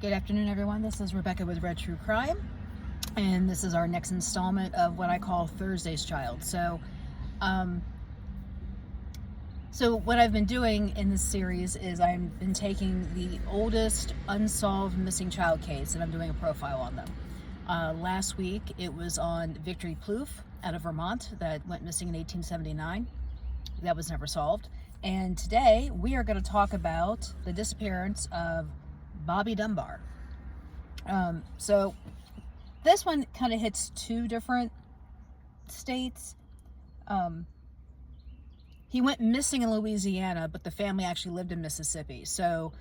Good afternoon, everyone. This is Rebecca with Red True Crime, and this is our next installment of what I call Thursday's Child. Um, so what I've been doing in this series is I've been taking the oldest unsolved missing child case, and I'm doing a profile on them. Last week, it was on Victory Plouffe out of Vermont that went missing in 1879. That was never solved. And today, we are going to talk about the disappearance of Bobby Dunbar. So this one kind of hits two different states. He went missing in Louisiana, but the family actually lived in Mississippi. So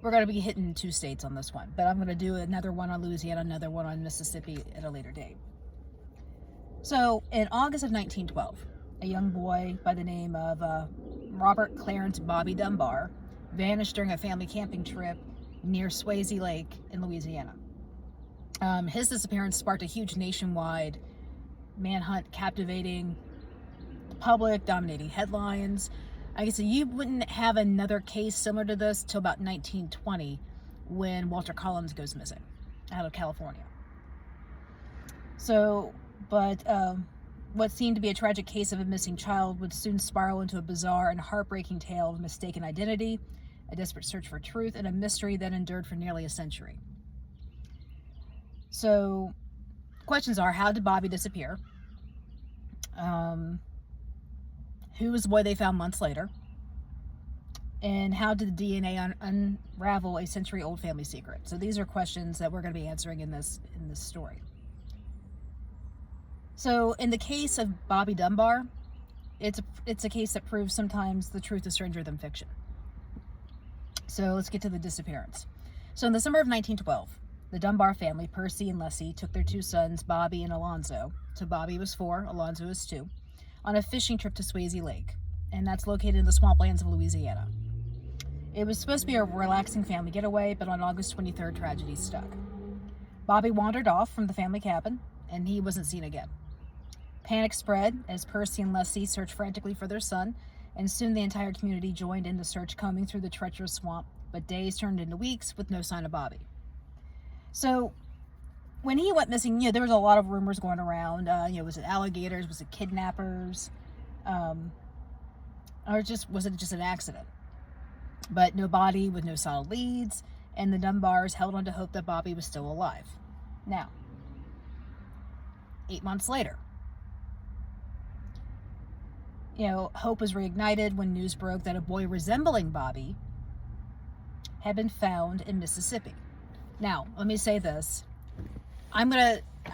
we're going to be hitting two states on this one. But I'm going to do another one on Louisiana, another one on Mississippi at a later date. So in August of 1912, a young boy by the name of Robert Clarence Bobby Dunbar vanished during a family camping trip near Swayze Lake in Louisiana. His disappearance sparked a huge nationwide manhunt, captivating the public, dominating headlines. I guess you wouldn't have another case similar to this till about 1920, when Walter Collins goes missing out of California. What seemed to be a tragic case of a missing child would soon spiral into a bizarre and heartbreaking tale of mistaken identity, a desperate search for truth, and a mystery that endured for nearly a century. So, questions are, how did Bobby disappear? Who was the boy they found months later? And how did the DNA unravel a century-old family secret? So these are questions that we're going to be answering in this story. So, in the case of Bobby Dunbar, it's a case that proves sometimes the truth is stranger than fiction. So let's get to the disappearance. So in the summer of 1912, the Dunbar family, Percy and Leslie, took their two sons, Bobby and Alonzo, so Bobby was 4, Alonzo was 2, on a fishing trip to Swayze Lake, and that's located in the swamplands of Louisiana. It was supposed to be a relaxing family getaway, but on August 23rd, tragedy struck. Bobby wandered off from the family cabin, and he wasn't seen again. Panic spread as Percy and Leslie searched frantically for their son, and soon the entire community joined in the search, combing through the treacherous swamp, but days turned into weeks with no sign of Bobby. So when he went missing, there was a lot of rumors going around. Was it alligators? Was it kidnappers? Or was it just an accident? But no body with no solid leads, and the Dunbars held on to hope that Bobby was still alive. Now, 8 months later, hope was reignited when news broke that a boy resembling Bobby had been found in Mississippi. Now, let me say this. I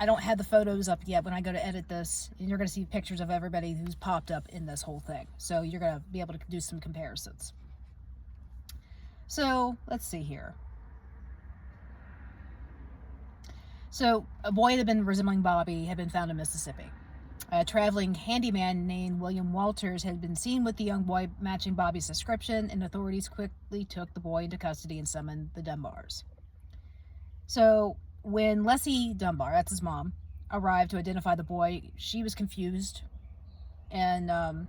don't have the photos up yet when I go to edit this, and you're going to see pictures of everybody who's popped up in this whole thing. So you're going to be able to do some comparisons. So, let's see here. So, a boy that had been resembling Bobby had been found in Mississippi. A traveling handyman named William Walters had been seen with the young boy matching Bobby's description, and authorities quickly took the boy into custody and summoned the Dunbars. So when Leslie Dunbar, that's his mom, arrived to identify the boy, she was confused, and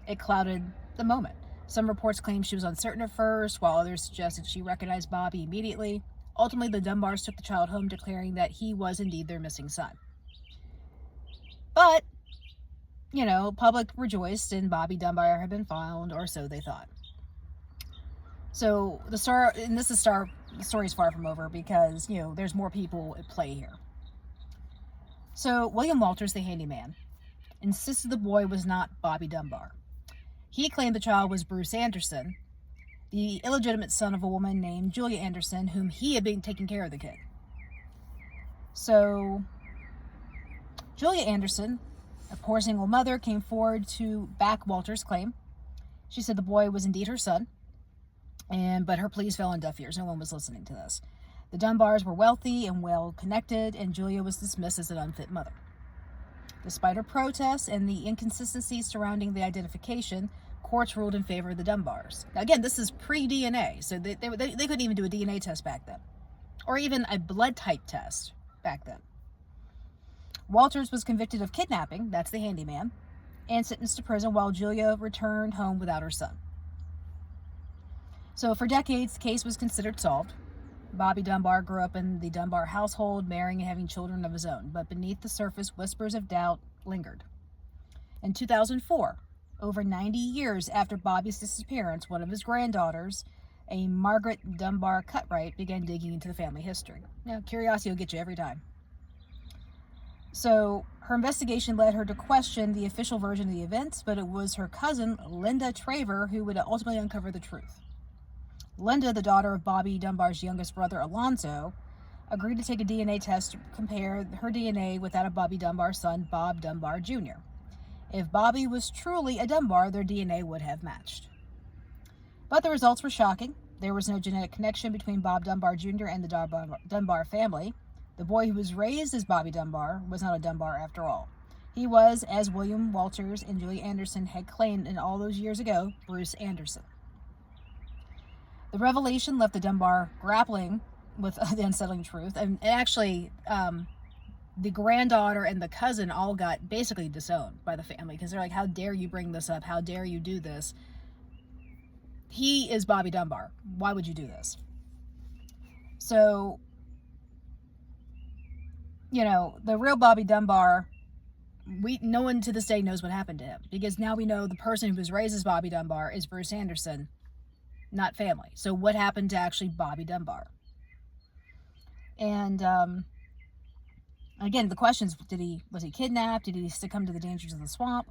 it clouded the moment. Some reports claimed she was uncertain at first, while others suggested she recognized Bobby immediately. Ultimately, the Dunbars took the child home, declaring that he was indeed their missing son. But, public rejoiced and Bobby Dunbar had been found, or so they thought. So the story's far from over because, there's more people at play here. So William Walters, the handyman, insisted the boy was not Bobby Dunbar. He claimed the child was Bruce Anderson, the illegitimate son of a woman named Julia Anderson, whom he had been taking care of the kid. So Julia Anderson, a poor single mother, came forward to back Walter's claim. She said the boy was indeed her son, but her pleas fell on deaf ears. No one was listening to this. The Dunbars were wealthy and well-connected, and Julia was dismissed as an unfit mother. Despite her protests and the inconsistencies surrounding the identification, courts ruled in favor of the Dunbars. Now, again, this is pre-DNA, so they couldn't even do a DNA test back then, or even a blood type test back then. Walters was convicted of kidnapping, that's the handyman, and sentenced to prison while Julia returned home without her son. So for decades, the case was considered solved. Bobby Dunbar grew up in the Dunbar household, marrying and having children of his own, but beneath the surface, whispers of doubt lingered. In 2004, over 90 years after Bobby's disappearance, one of his granddaughters, a Margaret Dunbar Cutright, began digging into the family history. Now, curiosity will get you every time. So her investigation led her to question the official version of the events, but it was her cousin, Linda Traver, who would ultimately uncover the truth. Linda, the daughter of Bobby Dunbar's youngest brother, Alonzo, agreed to take a DNA test to compare her DNA with that of Bobby Dunbar's son, Bob Dunbar Jr. If Bobby was truly a Dunbar, their DNA would have matched. But the results were shocking. There was no genetic connection between Bob Dunbar Jr. and the Dunbar family. The boy who was raised as Bobby Dunbar was not a Dunbar after all. He was, as William Walters and Julia Anderson had claimed in all those years ago, Bruce Anderson. The revelation left the Dunbar grappling with the unsettling truth. And actually, the granddaughter and the cousin all got basically disowned by the family because they're like, how dare you bring this up? How dare you do this? He is Bobby Dunbar. Why would you do this? So, the real Bobby Dunbar, no one to this day knows what happened to him, because now we know the person who was raised as Bobby Dunbar is Bruce Anderson, not family. So what happened to actually Bobby Dunbar? And again, the questions: was he kidnapped? Did he succumb to the dangers of the swamp?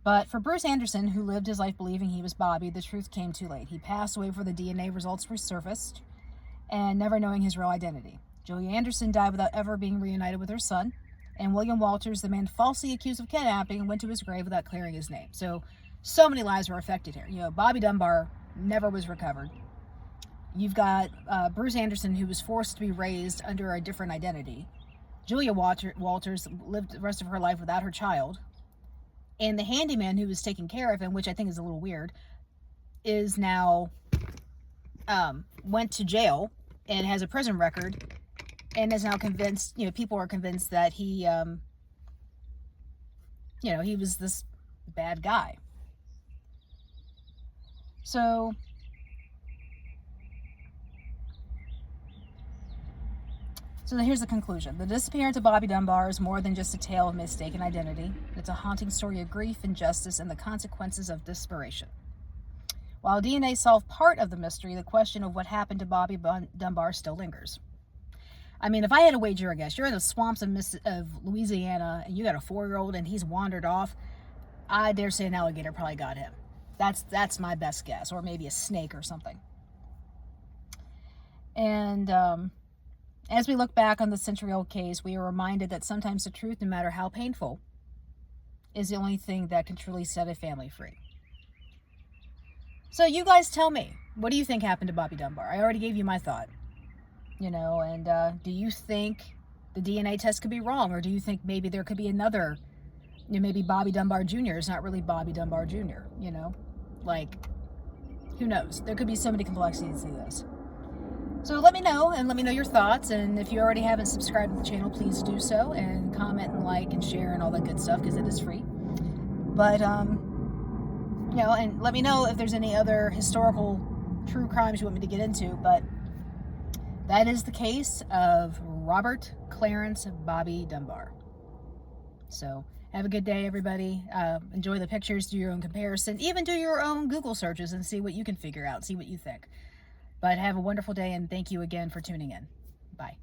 But for Bruce Anderson, who lived his life believing he was Bobby, the truth came too late. He passed away before the DNA results resurfaced, and never knowing his real identity. Julia Anderson died without ever being reunited with her son, and William Walters, the man falsely accused of kidnapping, went to his grave without clearing his name. So many lives were affected here. Bobby Dunbar never was recovered. You've got Bruce Anderson, who was forced to be raised under a different identity. Julia Walters lived the rest of her life without her child. And the handyman who was taking care of him, which I think is a little weird, is now went to jail and has a prison record, and is now convinced, people are convinced that he, he was this bad guy. So here's the conclusion. The disappearance of Bobby Dunbar is more than just a tale of mistaken identity. It's a haunting story of grief, injustice, and the consequences of desperation. While DNA solved part of the mystery, the question of what happened to Bobby Dunbar still lingers. I mean, if I had to wager a guess, you're in the swamps of Louisiana, and you got a 4-year-old, and he's wandered off, I dare say an alligator probably got him. That's my best guess, or maybe a snake or something. And as we look back on the century-old case, we are reminded that sometimes the truth, no matter how painful, is the only thing that can truly set a family free. So you guys tell me, what do you think happened to Bobby Dunbar? I already gave you my thought. And do you think the DNA test could be wrong? Or do you think maybe there could be another, maybe Bobby Dunbar Jr. is not really Bobby Dunbar Jr., who knows? There could be so many complexities to this. So let me know, and let me know your thoughts. And if you already haven't subscribed to the channel, please do so, and comment and like and share and all that good stuff, because it is free. But, and let me know if there's any other historical true crimes you want me to get into. But that is the case of Robert Clarence Bobby Dunbar. So have a good day, everybody. Enjoy the pictures, do your own comparison, even do your own Google searches and see what you can figure out, see what you think. But have a wonderful day, and thank you again for tuning in. Bye.